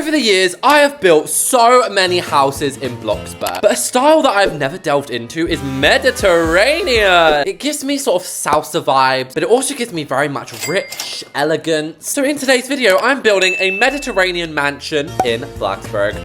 Over the years, I have built so many houses in Bloxburg, but a style that I've never delved into is Mediterranean. It gives me sort of salsa vibes, but it also gives me very much rich elegance. So in today's video, I'm building a Mediterranean mansion in Bloxburg.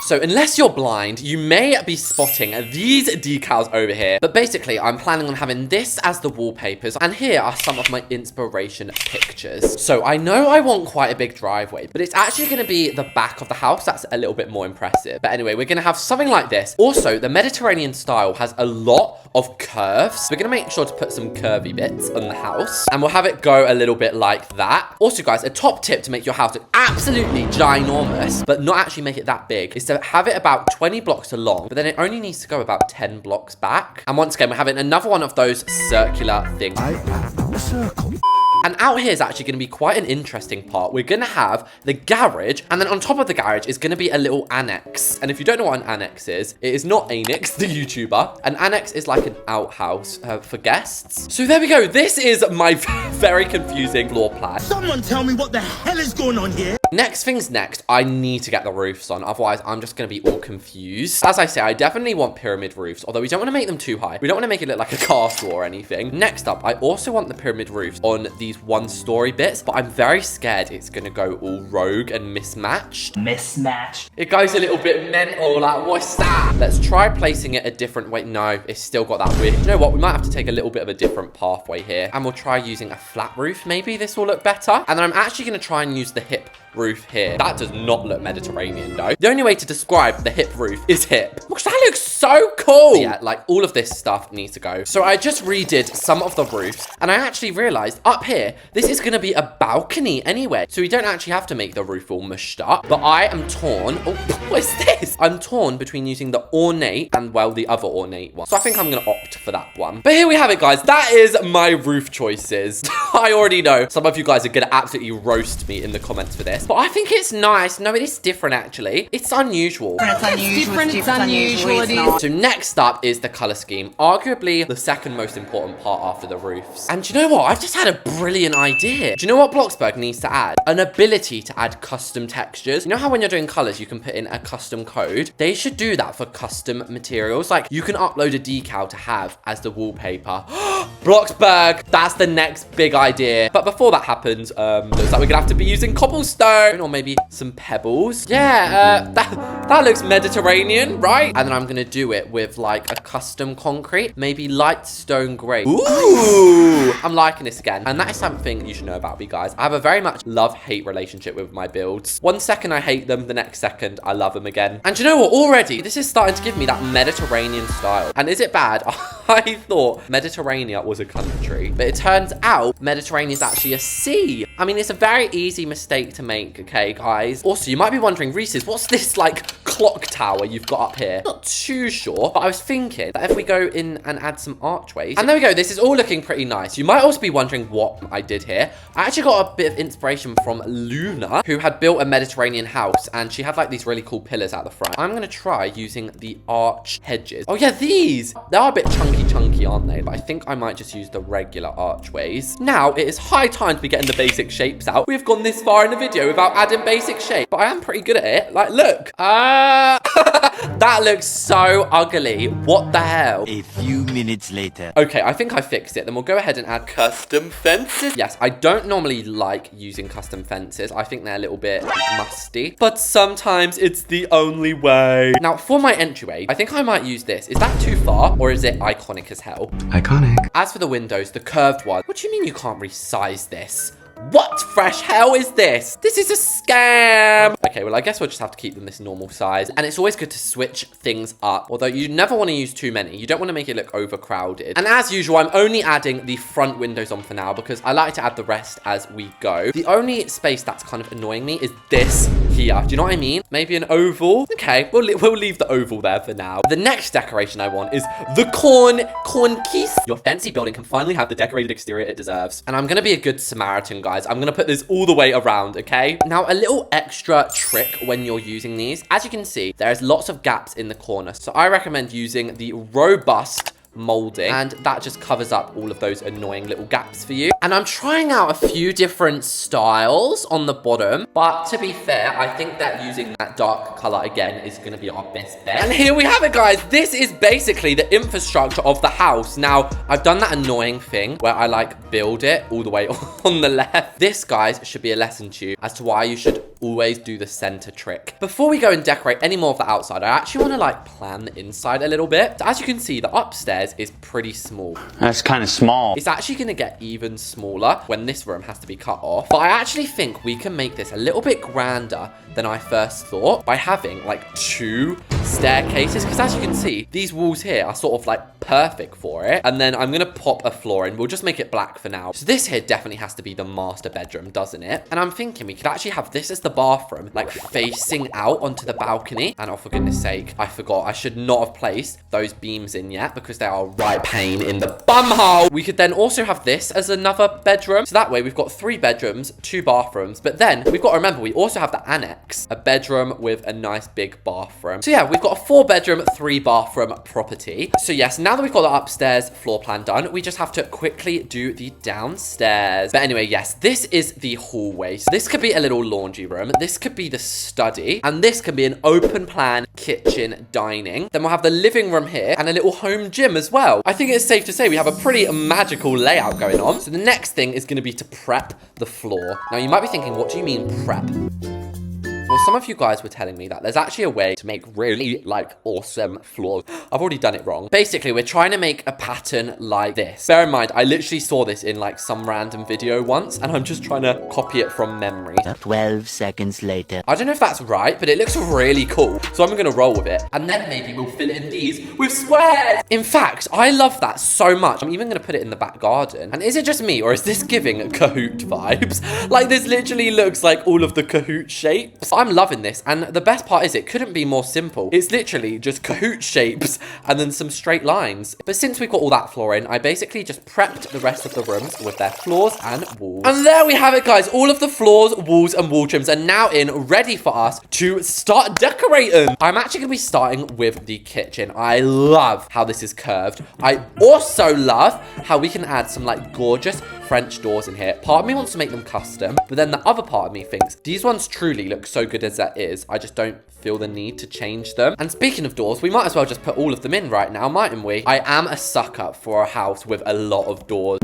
So unless you're blind, you may be spotting these decals over here. But basically, I'm planning on having this as the wallpapers. And here are some of my inspiration pictures. So I know I want quite a big driveway, but it's actually going to be the back of the house that's a little bit more impressive. But anyway, we're going to have something like this. Also, the Mediterranean style has a lot of curves. We're going to make sure to put some curvy bits on the house. And we'll have it go a little bit like that. Also, guys, a top tip to make your house look absolutely ginormous, but not actually make it that big, is to have it about 20 blocks along, but then it only needs to go about 10 blocks back. And once again, we're having another one of those circular things. I am a circle. And out here is actually going to be quite an interesting part. We're going to have the garage, and then on top of the garage is going to be a little annex. And if you don't know what an annex is, it is not Annex, the YouTuber. An annex is like an outhouse for guests. So there we go. This is my very confusing floor plan. Someone tell me what the hell is going on here. Next things next, I need to get the roofs on. Otherwise, I'm just going to be all confused. As I say, I definitely want pyramid roofs, although we don't want to make them too high. We don't want to make it look like a castle or anything. Next up, I also want the pyramid roofs on these one-story bits, but I'm very scared it's going to go all rogue and mismatched. It goes a little bit mental, like, what's that? Let's try placing it a different way. No, it's still got that weird. You know what? We might have to take a little bit of a different pathway here, and we'll try using a flat roof. Maybe this will look better. And then I'm actually going to try and use the hip roof here. That does not look Mediterranean though. The only way to describe the hip roof is hip. Because that looks so cool. But yeah, like all of this stuff needs to go. So I just redid some of the roofs, and I actually realized up here, this is going to be a balcony anyway. So we don't actually have to make the roof all mushed up. But I am torn. Oh, what is this? I'm torn between using the ornate and, well, the other ornate one. So I think I'm going to opt for that one. But here we have it, guys. That is my roof choices. I already know some of you guys are going to absolutely roast me in the comments for this. But I think it's nice. No, it is different, actually. It's unusual. It's unusual. So next up is the color scheme. Arguably the second most important part after the roofs. And you know what? I've just had a brilliant idea. Do you know what Bloxburg needs to add? An ability to add custom textures. You know how when you're doing colors, you can put in a custom code? They should do that for custom materials. Like, you can upload a decal to have as the wallpaper. Bloxburg, that's the next big idea. But before that happens, looks like we're gonna have to be using cobblestone. Or maybe some pebbles. Yeah, that looks Mediterranean, right? And then I'm gonna do it with like a custom concrete, maybe light stone grey. Ooh, I'm liking this again. And that is something you should know about me, guys. I have a very much love-hate relationship with my builds. One second I hate them, the next second I love them again. And you know what? Already, this is starting to give me that Mediterranean style. And is it bad? I thought Mediterranean was a country, but it turns out Mediterranean is actually a sea. I mean, it's a very easy mistake to make, okay, guys? Also, you might be wondering, Reese's, what's this, like, clock tower you've got up here? Not too sure, but I was thinking that if we go in and add some archways, and there we go, this is all looking pretty nice. You might also be wondering what I did here. I actually got a bit of inspiration from Luna, who had built a Mediterranean house, and she had, like, these really cool pillars at the front. I'm gonna try using the arch hedges. Oh, yeah, these! They are a bit chunky, aren't they? But I think I might just use the regular archways. Now, it is high time to be getting the basic shapes out. We've gone this far in the video without adding basic shape, but I am pretty good at it. Like, look. That looks so ugly. What the hell? A few minutes later. Okay, I think I fixed it. Then we'll go ahead and add custom fences. Yes, I don't normally like using custom fences. I think they're a little bit musty, but sometimes it's the only way. Now, for my entryway, I think I might use this. Is that too far, or is it iconic as hell? Iconic. As for the windows, the curved one. What do you mean you can't resize this? What fresh hell is this? This is a scam. Okay, well, I guess we'll just have to keep them this normal size. And it's always good to switch things up. Although you never want to use too many. You don't want to make it look overcrowded. And as usual, I'm only adding the front windows on for now because I like to add the rest as we go. The only space that's kind of annoying me is this here. Do you know what I mean? Maybe an oval. Okay, we'll leave the oval there for now. The next decoration I want is the corn keys. Your fancy building can finally have the decorated exterior it deserves. And I'm going to be a good Samaritan, guys. I'm gonna put this all the way around, okay? Now, a little extra trick when you're using these. As you can see, there's lots of gaps in the corner. So I recommend using the robust molding, and that just covers up all of those annoying little gaps for you. And I'm trying out a few different styles on the bottom, but to be fair, I think that using that dark color again is going to be our best bet. And here we have it, guys. This is basically the infrastructure of the house. Now, I've done that annoying thing where I like build it all the way on the left. This, guys, should be a lesson to you as to why you should always do the center trick. Before we go and decorate any more of the outside, I actually want to like plan the inside a little bit. So as you can see, the upstairs is pretty small. That's kind of small. It's actually going to get even smaller when this room has to be cut off. But I actually think we can make this a little bit grander than I first thought by having like 2 staircases, because as you can see, these walls here are sort of like perfect for it. And then I'm gonna pop a floor in. We'll just make it black for now. So this here definitely has to be the master bedroom, doesn't it? And I'm thinking we could actually have this as the bathroom, like facing out onto the balcony. And oh, for goodness sake, I forgot. I should not have placed those beams in yet because they are a right pain in the bumhole. We could then also have this as another bedroom. So that way we've got 3 bedrooms, 2 bathrooms. But then we've got to remember, we also have the annex, a bedroom with a nice big bathroom. So yeah, we've got a 4-bedroom, 3-bathroom property. So yes, now that we've got the upstairs floor plan done, we just have to quickly do the downstairs. But anyway, yes, this is the hallway. So this could be a little laundry room. This could be the study. And this can be an open plan kitchen dining. Then we'll have the living room here and a little home gym as well. I think it's safe to say we have a pretty magical layout going on. So the next thing is going to be to prep the floor. Now you might be thinking, what do you mean prep? Well, some of you guys were telling me that there's actually a way to make really, like, awesome floors. I've already done it wrong. Basically, we're trying to make a pattern like this. Bear in mind, I literally saw this in, like, some random video once, and I'm just trying to copy it from memory. 12 seconds later. I don't know if that's right, but it looks really cool. So I'm gonna roll with it. And then maybe we'll fill in these with squares. In fact, I love that so much. I'm even gonna put it in the back garden. And is it just me, or is this giving Kahoot vibes? Like, this literally looks like all of the Kahoot shapes. I'm loving this, and the best part is it couldn't be more simple. It's literally just Kahoot shapes and then some straight lines. But since we've got all that floor in, I basically just prepped the rest of the rooms with their floors and walls. And there we have it, guys. All of the floors, walls, and wall trims are now in, ready for us to start decorating. I'm actually gonna be starting with the kitchen. I love how this is curved. I also love how we can add some like gorgeous French doors in here. Part of me wants to make them custom, but then the other part of me thinks these ones truly look so good as that is. I just don't feel the need to change them. And speaking of doors, we might as well just put all of them in right now, mightn't we? I am a sucker for a house with a lot of doors.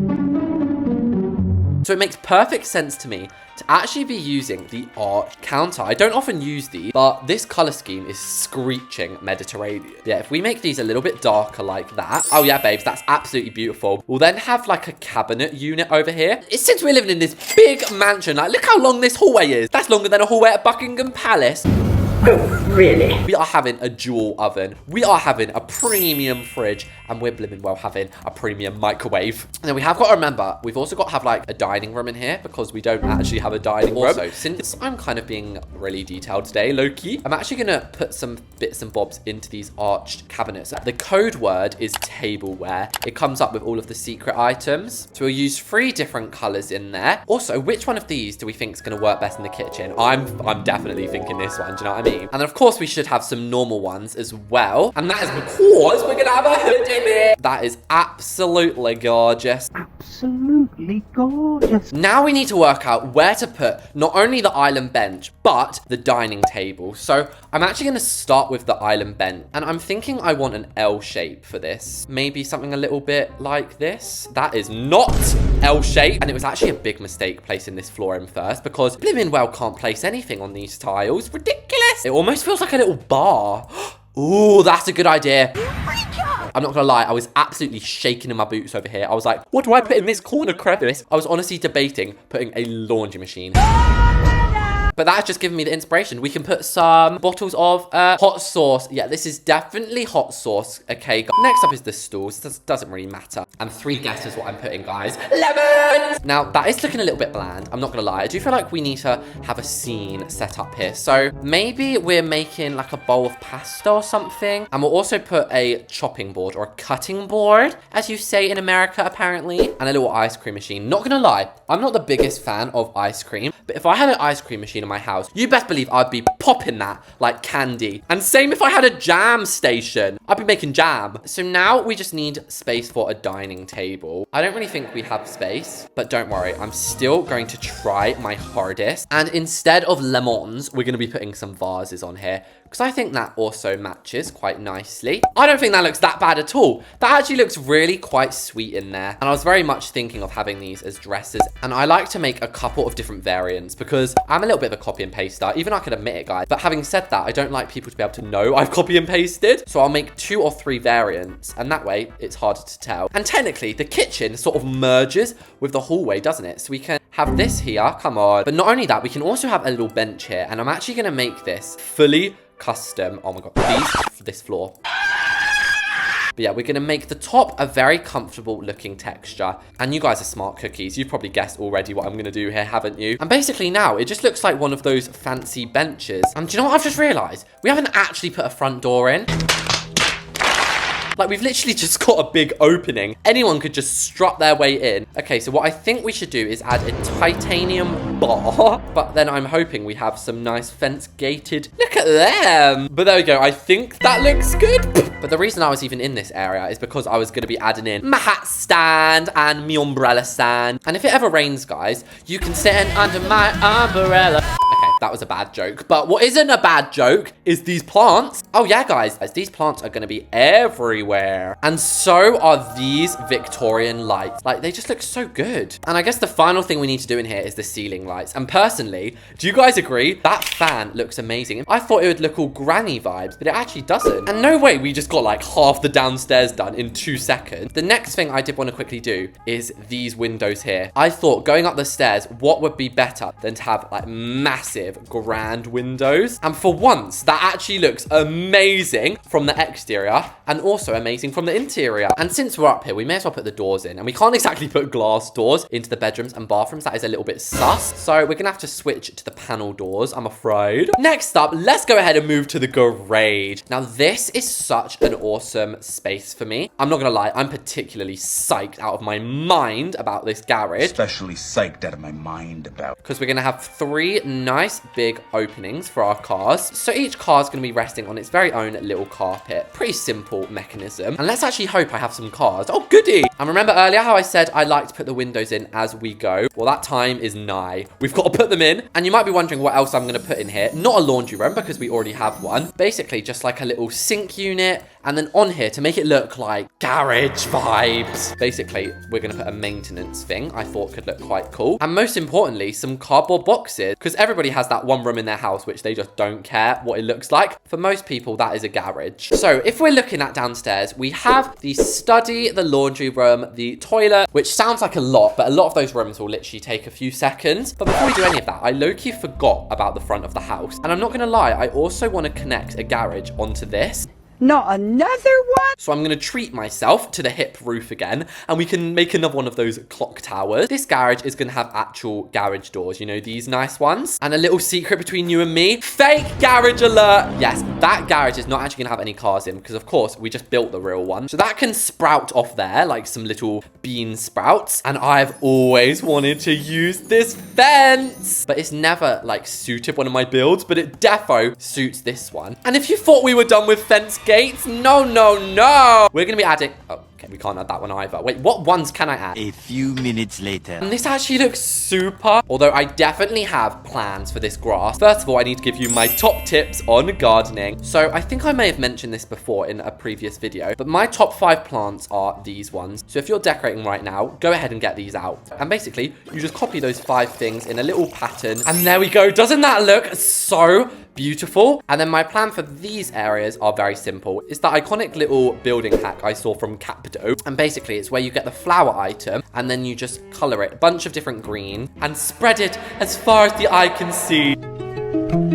So it makes perfect sense to me to actually be using the arch counter. I don't often use these, but this color scheme is screeching Mediterranean. Yeah, if we make these a little bit darker like that. Oh yeah, babes, that's absolutely beautiful. We'll then have like a cabinet unit over here. Since we're living in this big mansion, like look how long this hallway is. That's longer than a hallway at Buckingham Palace. Oh, really? We are having a dual oven. We are having a premium fridge, and we're blimmin' well having a premium microwave. And then we have got to remember, we've also got to have like a dining room in here because we don't actually have a dining room. Also, since I'm kind of being really detailed today, low-key, I'm actually gonna put some bits and bobs into these arched cabinets. The code word is tableware. It comes up with all of the secret items. So we'll use 3 different colors in there. Also, which one of these do we think is gonna work best in the kitchen? I'm definitely thinking this one, do you know what I mean? And then of course we should have some normal ones as well. And that is because we're gonna have a hood in it. That is absolutely gorgeous. Absolutely gorgeous. Now we need to work out where to put not only the island bench, but the dining table. So I'm actually gonna start with the island bench. And I'm thinking I want an L shape for this. Maybe something a little bit like this. That is not L shape. And it was actually a big mistake placing this floor in first because blimmin' well can't place anything on these tiles. Ridiculous. It almost feels like a little bar. Ooh, that's a good idea. I'm not gonna lie, I was absolutely shaking in my boots over here. I was like, what do I put in this corner crevice? I was honestly debating putting a laundry machine. But that's just given me the inspiration. We can put some bottles of hot sauce. Yeah, this is definitely hot sauce. Okay, next up is the stools. This doesn't really matter. And 3 guesses what I'm putting, guys. Lemons! Now, that is looking a little bit bland. I'm not gonna lie. I do feel like we need to have a scene set up here. So maybe we're making like a bowl of pasta or something. And we'll also put a chopping board or a cutting board, as you say in America, apparently. And a little ice cream machine. Not gonna lie, I'm not the biggest fan of ice cream. But if I had an ice cream machine, in my house, you best believe I'd be popping that like candy. And same if I had a jam station. I'd be making jam. So now we just need space for a dining table. I don't really think we have space, but don't worry. I'm still going to try my hardest. And instead of lemons, we're going to be putting some vases on here, because I think that also matches quite nicely. I don't think that looks that bad at all. That actually looks really quite sweet in there. And I was very much thinking of having these as dresses. And I like to make a couple of different variants because I'm a little bit of a copy and paster. Even I could admit it, guys. But having said that, I don't like people to be able to know I've copy and pasted. So I'll make 2 or 3 variants. And that way, it's harder to tell. And technically, the kitchen sort of merges with the hallway, doesn't it? So we can have this here. Come on. But not only that, we can also have a little bench here. And I'm actually going to make this fully custom. Oh my god, this floor. But yeah, we're going to make the top a very comfortable looking texture. And you guys are smart cookies. You've probably guessed already what I'm going to do here, haven't you? And basically now, it just looks like one of those fancy benches. And do you know what I've just realized? We haven't actually put a front door in. Like, we've literally just got a big opening. Anyone could just strut their way in. Okay, so what I think we should do is add a titanium bar. But then I'm hoping we have some nice fence-gated... Look at them! But there we go. I think that looks good. But the reason I was even in this area is because I was going to be adding in my hat stand and my umbrella stand. And if it ever rains, guys, you can stand under my umbrella. Okay, that was a bad joke. But what isn't a bad joke is these plants. Oh yeah, guys, these plants are going to be everywhere. And so are these Victorian lights. Like, they just look so good. And I guess the final thing we need to do in here is the ceiling lights. And personally, do you guys agree? That fan looks amazing. I thought it would look all granny vibes, but it actually doesn't. And no way we just got like half the downstairs done in 2 seconds. The next thing I did want to quickly do is these windows here. I thought going up the stairs, what would be better than to have like massive grand windows? And for once, that actually looks amazing from the exterior and also amazing from the interior. And since we're up here, we may as well put the doors in. And we can't exactly put glass doors into the bedrooms and bathrooms. That is a little bit sus. So we're gonna have to switch to the panel doors, I'm afraid. Next up, let's go ahead and move to the garage. Now, this is such an awesome space for me. I'm not gonna lie, I'm particularly psyched out of my mind about this garage. Especially psyched out of my mind about. Because we're gonna have 3 nice big openings for our cars. So each car is gonna be resting on its very own little carpet. Pretty simple mechanism. And let's actually hope I have some cars. Oh, goody. And remember earlier how I said I like to put the windows in as we go? Well, that time is nigh. We've got to put them in. And you might be wondering what else I'm going to put in here. Not a laundry room because we already have one. Basically, just like a little sink unit. And then on here, to make it look like garage vibes, basically, we're going to put a maintenance thing I thought could look quite cool. And most importantly, some cardboard boxes. Because everybody has that one room in their house which they just don't care what it looks like. For most people, that is a garage. So if we're looking at downstairs, we have the study, the laundry room, the toilet, which sounds like a lot, but a lot of those rooms will literally take a few seconds. But before we do any of that, I low-key forgot about the front of the house. And I'm not going to lie, I also want to connect a garage onto this. Not another one? So I'm going to treat myself to the hip roof again, and we can make another one of those clock towers. This garage is going to have actual garage doors, you know, these nice ones. And a little secret between you and me, fake garage alert. Yes, that garage is not actually going to have any cars in because, of course, we just built the real one. So that can sprout off there like some little bean sprouts. And I've always wanted to use this fence, but it's never like suited one of my builds, but it defo suits this one. And if you thought we were done with fence gates, no, no, no. We're going to be adding... Oh, okay, we can't add that one either. Wait, what ones can I add? A few minutes later. And this actually looks super. Although I definitely have plans for this grass. First of all, I need to give you my top tips on gardening. So I think I may have mentioned this before in a previous video, but my top 5 plants are these ones. So if you're decorating right now, go ahead and get these out. And basically, you just copy those 5 things in a little pattern. And there we go. Doesn't that look so beautiful? And then my plan for these areas are very simple. It's that iconic little building hack I saw from Capdo. And basically, it's where you get the flower item and then you just color it a bunch of different green and spread it as far as the eye can see.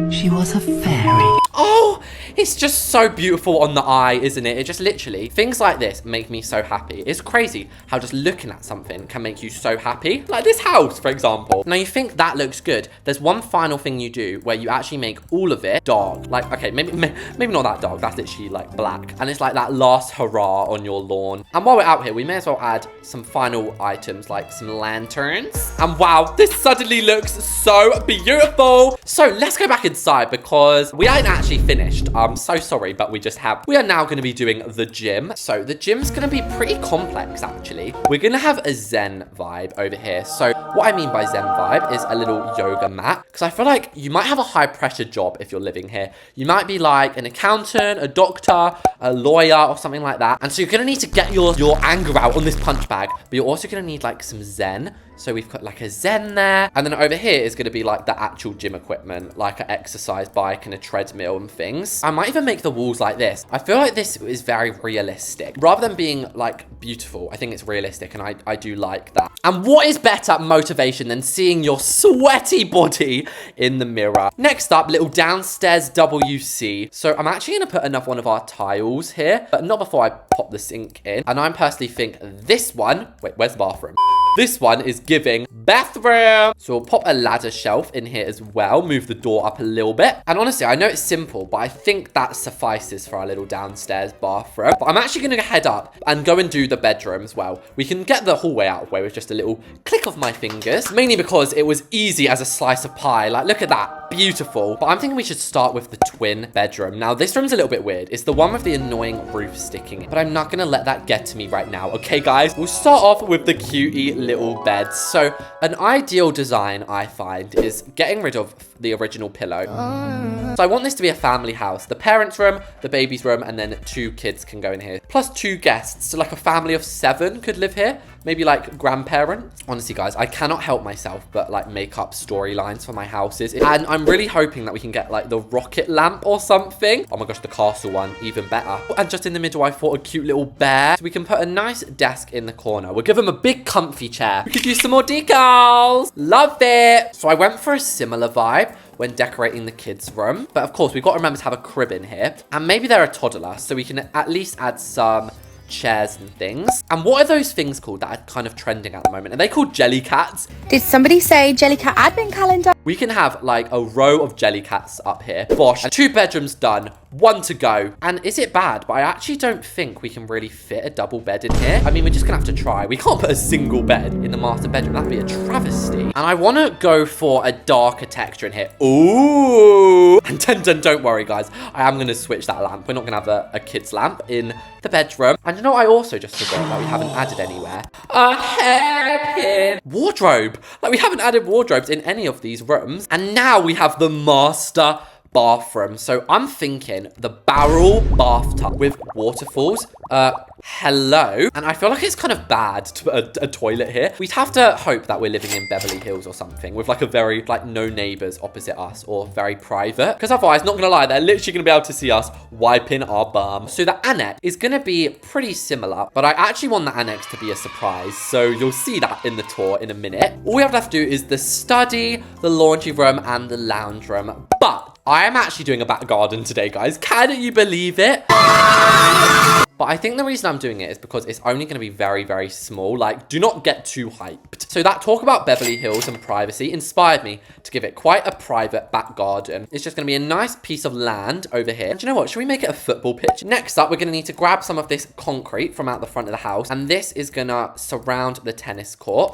She was a fairy. Oh, It's just so beautiful on the eye, isn't it? It just literally, things like this make me so happy. It's crazy how just looking at something can make you so happy. Like this house, for example. Now you think that looks good. There's one final thing you do where you actually make all of it dark. Like, okay, maybe not that dark. That's literally like black. And it's like that last hurrah on your lawn. And while we're out here, we may as well add some final items like some lanterns. And wow, this suddenly looks so beautiful. So let's go back inside because we ain't actually finished. I'm so sorry, but we are now going to be doing the gym. So the gym's going to be pretty complex, actually. We're going to have a Zen vibe over here. So what I mean by Zen vibe is a little yoga mat. Because I feel like you might have a high pressure job if you're living here. You might be like an accountant, a doctor, a lawyer, or something like that. And so you're going to need to get your anger out on this punch bag. But you're also going to need like some Zen. So we've got like a Zen there. And then over here is going to be like the actual gym equipment, like an exercise bike and a treadmill and things. I might even make the walls like this. I feel like this is very realistic. Rather than being like beautiful, I think it's realistic and I do like that. And what is better motivation than seeing your sweaty body in the mirror? Next up, little downstairs WC. So I'm actually going to put another one of our tiles here, but not before I pop the sink in. And I personally think this one, wait, where's the bathroom? This one is giving bathroom. So we'll pop a ladder shelf in here as well. Move the door up a little bit. And honestly, I know it's simple, but I think that suffices for our little downstairs bathroom. But I'm actually going to head up and go and do the bedroom as well. We can get the hallway out of the way with just a little click of my fingers. Mainly because it was easy as a slice of pie. Like, look at that. Beautiful. But I'm thinking we should start with the twin bedroom. Now, this room's a little bit weird. It's the one with the annoying roof sticking. But I'm not going to let that get to me right now. Okay, guys? We'll start off with the cutie little bed. So an ideal design, I find, is getting rid of the original pillow. So I want this to be a family house. The parents' room, the baby's room, and then 2 kids can go in here. Plus 2 guests. So like a family of 7 could live here. Maybe like grandparents. Honestly, guys, I cannot help myself but like make up storylines for my houses. And I'm really hoping that we can get like the rocket lamp or something. Oh my gosh, the castle one, even better. And just in the middle, I thought a cute little bear. So we can put a nice desk in the corner. We'll give him a big comfy chair. We could use some more decals. Love it. So I went for a similar vibe when decorating the kids' room. But of course, we've got to remember to have a crib in here. And maybe they're a toddler, so we can at least add some chairs and things. And what are those things called that are kind of trending at the moment? Are they called jelly cats? Did somebody say Jellycat advent calendar? We can have like a row of jelly cats up here. Bosh. And 2 bedrooms done. 1 to go. And is it bad? But I actually don't think we can really fit a double bed in here. I mean, we're just gonna have to try. We can't put a single bed in the master bedroom. That'd be a travesty. And I want to go for a darker texture in here. Ooh. And don't worry, guys. I am gonna switch that lamp. We're not gonna have a kid's lamp in the bedroom. And you know what I also just forgot that we haven't added anywhere? A hairpin. Wardrobe. Like, we haven't added wardrobes in any of these rooms. And now we have the master bathroom. So I'm thinking the barrel bathtub with waterfalls. Hello. And I feel like it's kind of bad to put a toilet here. We'd have to hope that we're living in Beverly Hills or something with like a very like no neighbors opposite us or very private. Because otherwise, not gonna lie, they're literally gonna be able to see us wiping our bum. So the annex is gonna be pretty similar, but I actually want the annex to be a surprise. So you'll see that in the tour in a minute. All we have to do is the study, the laundry room, and the lounge room. But I am actually doing a back garden today, guys. Can you believe it? But I think the reason I'm doing it is because it's only going to be very, very small. Like, do not get too hyped. So that talk about Beverly Hills and privacy inspired me to give it quite a private back garden. It's just going to be a nice piece of land over here. And do you know what? Should we make it a football pitch? Next up, we're going to need to grab some of this concrete from out the front of the house. And this is going to surround the tennis court.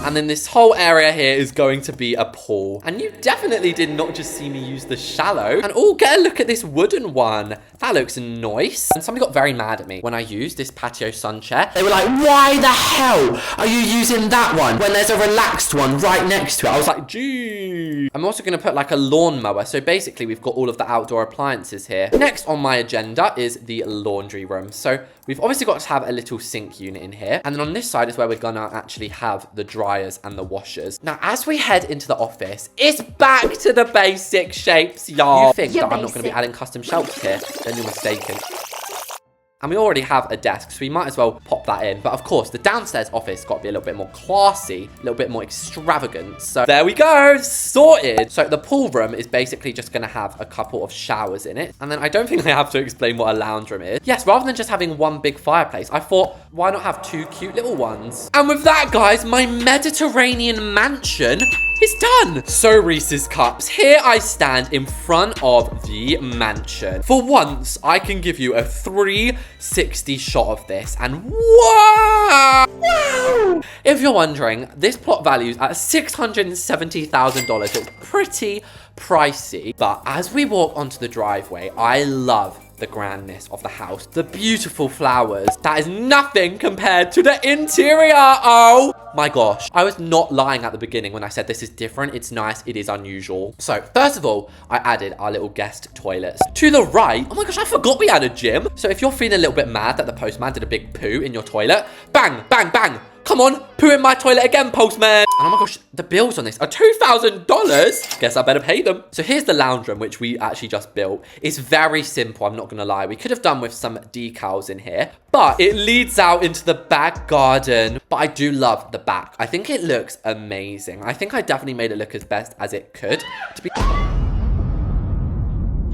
And then this whole area here is going to be a pool. And you definitely did not just see me use the shallow. And oh, get a look at this wooden one. That looks nice. And somebody got very mad at me when I used this patio sun chair. They were like, why the hell are you using that one when there's a relaxed one right next to it? I was like, gee. I'm also going to put like a lawnmower. So basically, we've got all of the outdoor appliances here. Next on my agenda is the laundry room. So we've obviously got to have a little sink unit in here. And then on this side is where we're going to actually have the dryers and the washers. Now, as we head into the office, it's back to the basic shapes, y'all. You think that I'm not going to be adding custom shelves here? Then you're mistaken. And we already have a desk, so we might as well pop that in. But of course, the downstairs office got to be a little bit more classy, a little bit more extravagant. So there we go, sorted. So the pool room is basically just going to have a couple of showers in it. And then I don't think I have to explain what a lounge room is. Yes, rather than just having one big fireplace, I thought, why not have two cute little ones? And with that, guys, my Mediterranean mansion is done. So Reese's Cups, here I stand in front of the mansion. For once, I can give you a 360 shot of this, and wow! If you're wondering, this plot values at $670,000. It's pretty pricey, but as we walk onto the driveway, I love the grandness of the house, the beautiful flowers. That is nothing compared to the interior. Oh my gosh, I was not lying at the beginning when I said this is different. It's nice, it is unusual. So first of all, I added our little guest toilets. To the right, oh my gosh, I forgot we had a gym. So if you're feeling a little bit mad that the postman did a big poo in your toilet, bang, bang, bang. Come on, poo in my toilet again, postman. And oh my gosh, the bills on this are $2,000. Guess I better pay them. So here's the lounge room, which we actually just built. It's very simple, I'm not gonna lie. We could have done with some decals in here, but it leads out into the back garden. But I do love the back. I think it looks amazing. I think I definitely made it look as best as it could.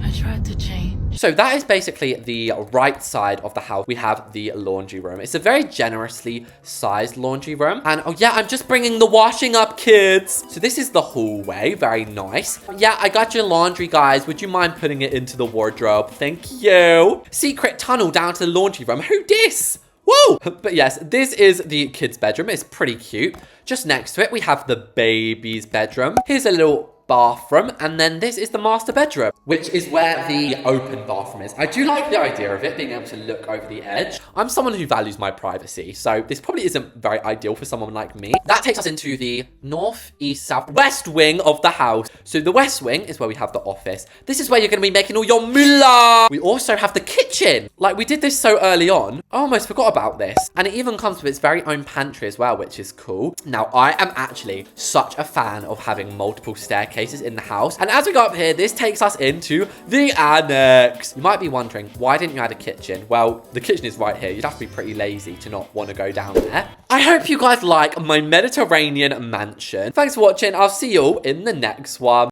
I tried to change. So that is basically the right side of the house. We have the laundry room. It's a very generously sized laundry room. And oh yeah, I'm just bringing the washing up, kids. So this is the hallway. Very nice. Yeah, I got your laundry, guys. Would you mind putting it into the wardrobe? Thank you. Secret tunnel down to the laundry room. Who dis? Whoa! But yes, this is the kids' bedroom. It's pretty cute. Just next to it, we have the baby's bedroom. Here's a little bathroom, and then this is the master bedroom, which is where the open bathroom is. I do like the idea of it being able to look over the edge. I'm someone who values my privacy, so this probably isn't very ideal for someone like me. That takes us into the north, east, south, west wing of the house. So the west wing is where we have the office. This is where you're going to be making all your moolah. We also have the kitchen. Like, we did this so early on. I almost forgot about this. And it even comes with its very own pantry as well, which is cool. Now, I am actually such a fan of having multiple staircases in the house. And as we go up here, this takes us into the annex. You might be wondering, why didn't you add a kitchen? Well, the kitchen is right here. You'd have to be pretty lazy to not want to go down there. I hope you guys like my Mediterranean mansion. Thanks for watching. I'll see you all in the next one.